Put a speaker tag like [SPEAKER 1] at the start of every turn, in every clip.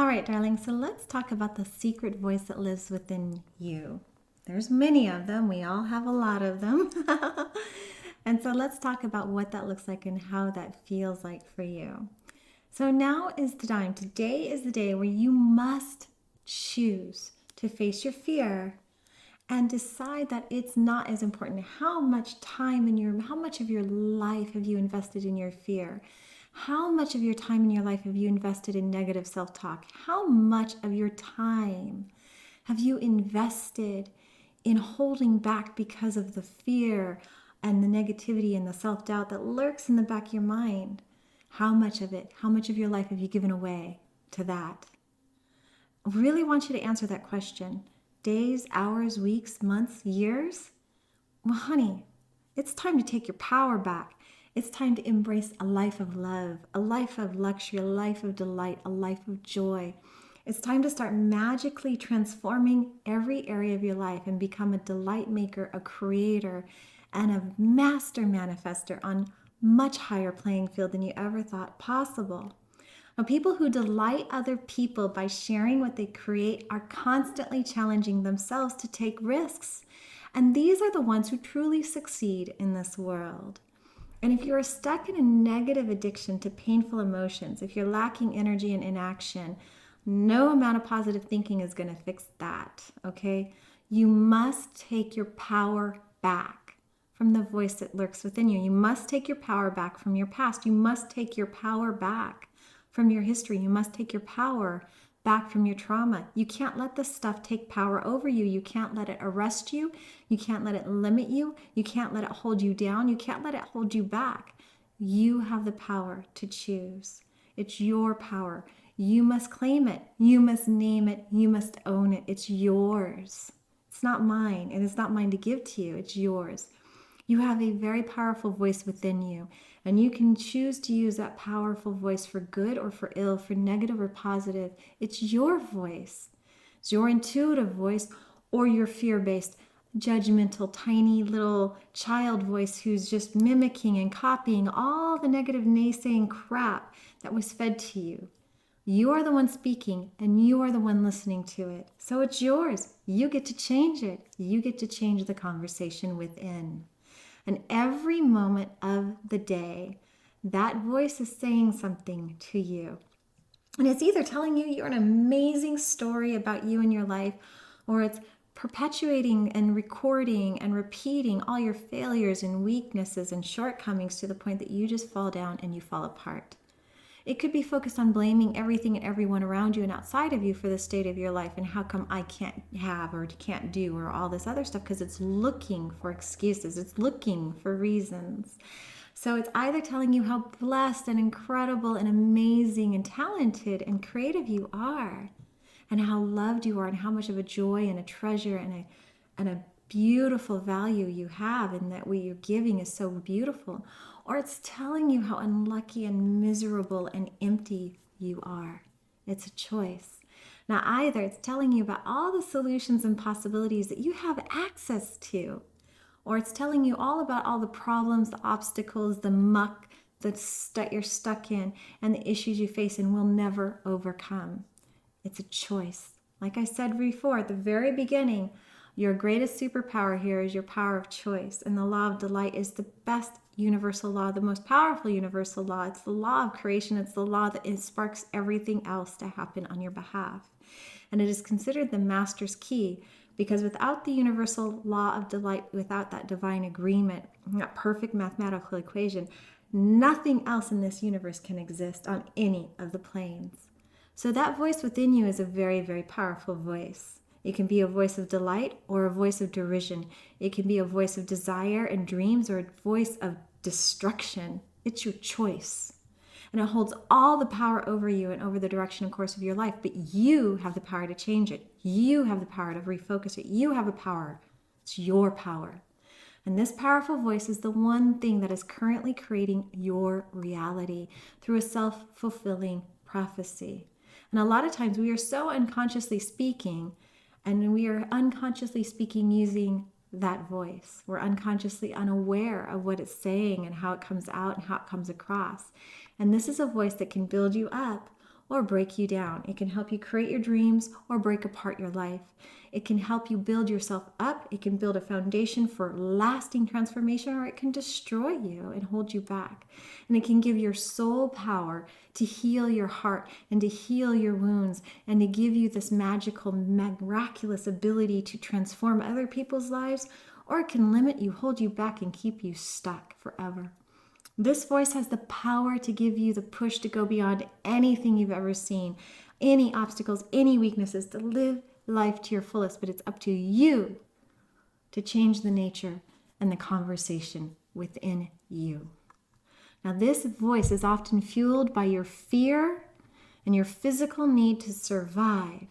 [SPEAKER 1] All right, darling, so let's talk about the secret voice that lives within you. There's many of them. We all have a lot of them. And so let's talk about what that looks like and how that feels like for you. So now is the time. Today is the day where you must choose to face your fear and decide that it's not as important. How much time how much of your life have you invested in your fear? How much of your time in your life have you invested in negative self-talk? How much of your time have you invested in holding back because of the fear and the negativity and the self-doubt that lurks in the back of your mind? How much of it, how much of your life have you given away to that? I really want you to answer that question. Days, hours, weeks, months, years? Well, honey, it's time to take your power back. It's time to embrace a life of love, a life of luxury, a life of delight, a life of joy. It's time to start magically transforming every area of your life and become a delight maker, a creator, and a master manifester on much higher playing field than you ever thought possible. Now, people who delight other people by sharing what they create are constantly challenging themselves to take risks. And these are the ones who truly succeed in this world. And if you're stuck in a negative addiction to painful emotions, if you're lacking energy and inaction, no amount of positive thinking is going to fix that, okay? You must take your power back from the voice that lurks within you. You must take your power back from your past. You must take your power back from your history. You must take your power back from your trauma. You can't let this stuff take power over you. You can't let it arrest you. You can't let it limit you. You can't let it hold you down. You can't let it hold you back. You have the power to choose. It's your power. You must claim it. You must name it. You must own it. It's yours. It's not mine, and it's not mine to give to you. It's yours. You have a very powerful voice within you, and you can choose to use that powerful voice for good or for ill, for negative or positive. It's your voice. It's your intuitive voice or your fear-based, judgmental, tiny little child voice who's just mimicking and copying all the negative naysaying crap that was fed to you. You are the one speaking, and you are the one listening to it. So it's yours. You get to change it. You get to change the conversation within. And every moment of the day, that voice is saying something to you. And it's either telling you you're an amazing story about you and your life, or it's perpetuating and recording and repeating all your failures and weaknesses and shortcomings to the point that you just fall down and you fall apart. It could be focused on blaming everything and everyone around you and outside of you for the state of your life and how come I can't have or can't do or all this other stuff, because it's looking for excuses. It's looking for reasons. So it's either telling you how blessed and incredible and amazing and talented and creative you are, and how loved you are, and how much of a joy and a treasure and a beautiful value you have, and that what you're giving is so beautiful. Or it's telling you how unlucky and miserable and empty you are. It's a choice. Now, either it's telling you about all the solutions and possibilities that you have access to, or it's telling you all about all the problems, the obstacles, the muck that you're stuck in, and the issues you face and will never overcome. It's a choice. Like I said before at the very beginning, your greatest superpower here is your power of choice. And the law of delight is the best universal law, the most powerful universal law. It's the law of creation. It's the law that sparks everything else to happen on your behalf. And it is considered the master's key, because without the universal law of delight, without that divine agreement, that perfect mathematical equation, nothing else in this universe can exist on any of the planes. So that voice within you is a very, very powerful voice. It can be a voice of delight or a voice of derision. It can be a voice of desire and dreams or a voice of destruction. It's your choice. And it holds all the power over you and over the direction and course of your life. But you have the power to change it. You have the power to refocus it. You have the power. It's your power. And this powerful voice is the one thing that is currently creating your reality through a self-fulfilling prophecy. And a lot of times we are so unconsciously speaking, and we are unconsciously speaking using that voice. We're unconsciously unaware of what it's saying and how it comes out and how it comes across. And this is a voice that can build you up, or break you down. It can help you create your dreams or break apart your life. It can help you build yourself up. It can build a foundation for lasting transformation, or it can destroy you and hold you back. And it can give your soul power to heal your heart and to heal your wounds and to give you this magical, miraculous ability to transform other people's lives, or it can limit you, hold you back, and keep you stuck forever. This voice has the power to give you the push to go beyond anything you've ever seen, any obstacles, any weaknesses, to live life to your fullest. But it's up to you to change the nature and the conversation within you. Now, this voice is often fueled by your fear and your physical need to survive,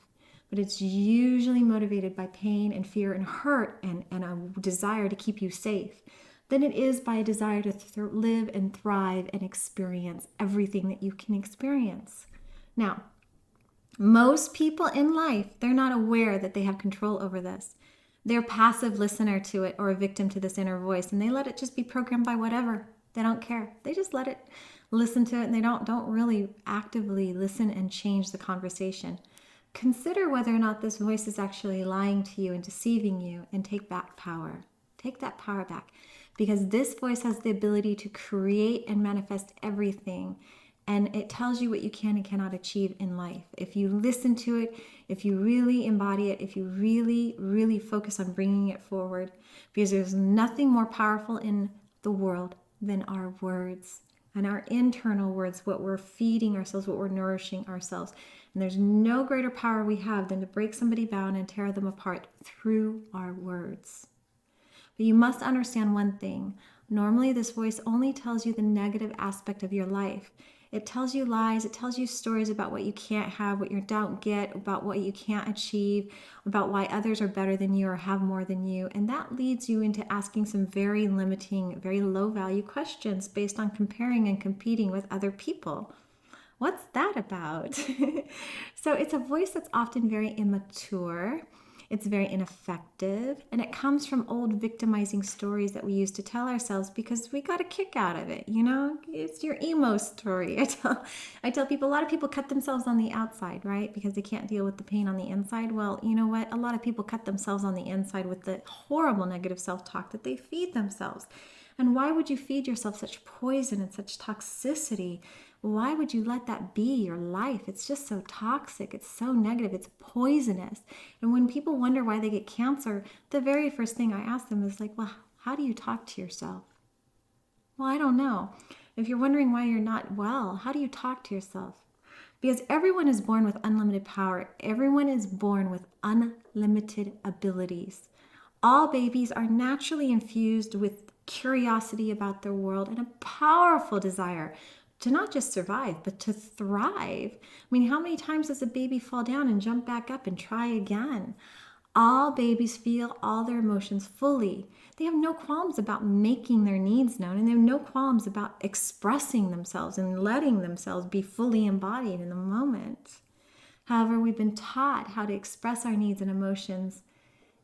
[SPEAKER 1] but it's usually motivated by pain and fear and hurt and a desire to keep you safe. Than it is by a desire to live and thrive and experience everything that you can experience. Now, most people in life, they're not aware that they have control over this. They're a passive listener to it or a victim to this inner voice, and they let it just be programmed by whatever. They don't care. They just let it listen to it, and they don't really actively listen and change the conversation. Consider whether or not this voice is actually lying to you and deceiving you, and take back power. Take that power back. Because this voice has the ability to create and manifest everything. And it tells you what you can and cannot achieve in life. If you listen to it, if you really embody it, if you really, really focus on bringing it forward. Because there's nothing more powerful in the world than our words. And our internal words, what we're feeding ourselves, what we're nourishing ourselves. And there's no greater power we have than to break somebody down and tear them apart through our words. But you must understand one thing. Normally, this voice only tells you the negative aspect of your life. It tells you lies. It tells you stories about what you can't have, what you don't get, about what you can't achieve, about why others are better than you or have more than you. And that leads you into asking some very limiting, very low-value questions based on comparing and competing with other people. What's that about? So it's a voice that's often very immature. It's very ineffective, and it comes from old victimizing stories that we used to tell ourselves because we got a kick out of it. You know, it's your emo story. I tell people, a lot of people cut themselves on the outside, right? Because they can't deal with the pain on the inside. Well, you know what? A lot of people cut themselves on the inside with the horrible negative self-talk that they feed themselves. And why would you feed yourself such poison and such toxicity? Why would you let that be your life? It's just so toxic. It's so negative. It's poisonous. And when people wonder why they get cancer, the very first thing I ask them is like, well, how do you talk to yourself? Well, I don't know. If you're wondering why you're not well, how do you talk to yourself? Because everyone is born with unlimited power. Everyone is born with unlimited abilities. All babies are naturally infused with curiosity about their world and a powerful desire to not just survive, but to thrive. I mean, how many times does a baby fall down and jump back up and try again? All babies feel all their emotions fully. They have no qualms about making their needs known, and they have no qualms about expressing themselves and letting themselves be fully embodied in the moment. However, we've been taught how to express our needs and emotions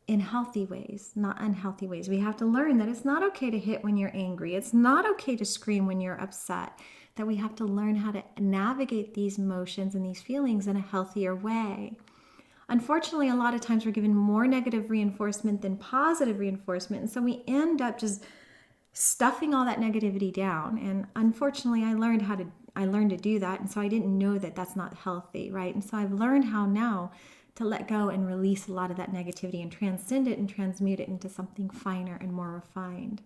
[SPEAKER 1] in healthy ways, not unhealthy ways. We have to learn that it's not okay to hit when you're angry. It's not okay to scream when you're upset. That we have to learn how to navigate these emotions and these feelings in a healthier way. Unfortunately, a lot of times we're given more negative reinforcement than positive reinforcement. And so we end up just stuffing all that negativity down. And unfortunately, I learned to do that. And so I didn't know that that's not healthy, right? And so I've learned how now to let go and release a lot of that negativity and transcend it and transmute it into something finer and more refined.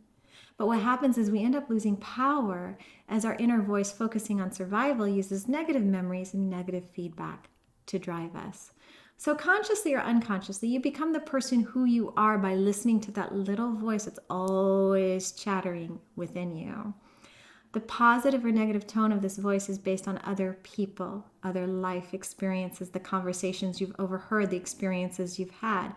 [SPEAKER 1] But what happens is we end up losing power as our inner voice focusing on survival uses negative memories and negative feedback to drive us. So consciously or unconsciously, you become the person who you are by listening to that little voice that's always chattering within you. The positive or negative tone of this voice is based on other people, other life experiences, the conversations you've overheard, the experiences you've had.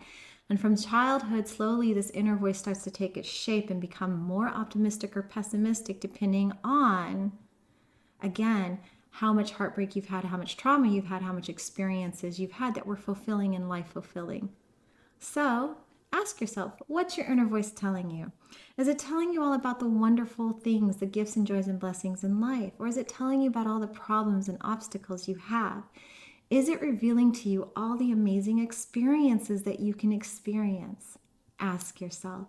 [SPEAKER 1] And from childhood, slowly this inner voice starts to take its shape and become more optimistic or pessimistic depending on, again, how much heartbreak you've had, how much trauma you've had, how much experiences you've had that were fulfilling and life fulfilling. So Ask yourself, what's your inner voice telling you? Is it telling you all about the wonderful things, the gifts and joys and blessings in life? Or is it telling you about all the problems and obstacles you have? Is it revealing to you all the amazing experiences that you can experience? Ask yourself.